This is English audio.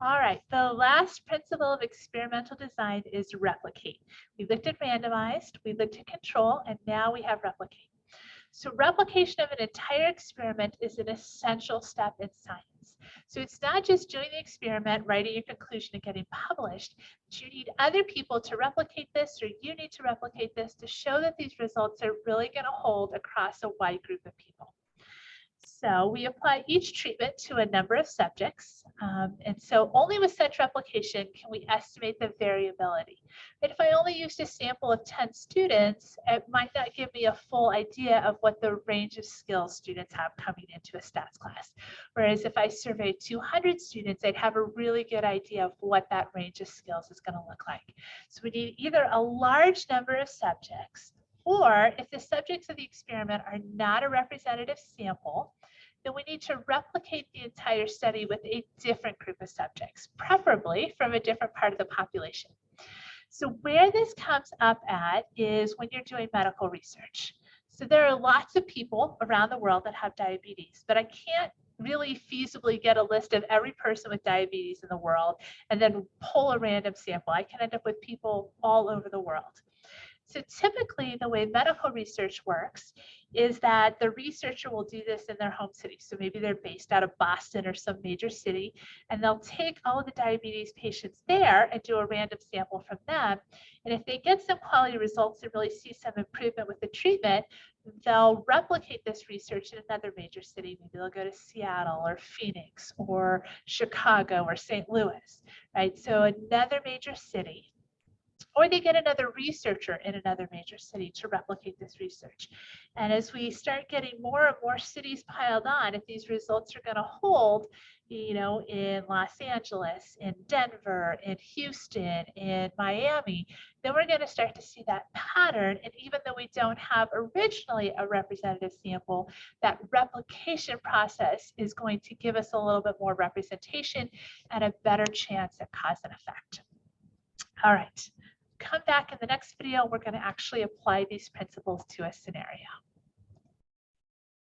All right, the last principle of experimental design is replicate. We looked at randomized, we looked at control, and now we have replicate. So replication of an entire experiment is an essential step in science. So it's not just doing the experiment, writing your conclusion, and getting published, but you need other people to replicate this, or you need to replicate this to show that these results are really going to hold across a wide group of people. So we apply each treatment to a number of subjects. And so only with such replication can we estimate the variability. But if I only used a sample of 10 students, it might not give me a full idea of what the range of skills students have coming into a stats class. Whereas if I surveyed 200 students, I'd have a really good idea of what that range of skills is going to look like. So we need either a large number of subjects, or if the subjects of the experiment are not a representative sample, then we need to replicate the entire study with a different group of subjects, preferably from a different part of the population. So where this comes up at is when you're doing medical research. So there are lots of people around the world that have diabetes, but I can't really feasibly get a list of every person with diabetes in the world and then pull a random sample. I can end up with people all over the world. So typically the way medical research works is that the researcher will do this in their home city. So maybe they're based out of Boston or some major city, and they'll take all of the diabetes patients there and do a random sample from them. And if they get some quality results and really see some improvement with the treatment, they'll replicate this research in another major city. Maybe they'll go to Seattle or Phoenix or Chicago or St. Louis, right? So another major city. Or they get another researcher in another major city to replicate this research. And as we start getting more and more cities piled on, if these results are going to hold, in Los Angeles, in Denver, in Houston, in Miami, then we're going to start to see that pattern. And even though we don't have originally a representative sample, that replication process is going to give us a little bit more representation and a better chance at cause and effect. All right. Come back in the next video, we're going to actually apply these principles to a scenario.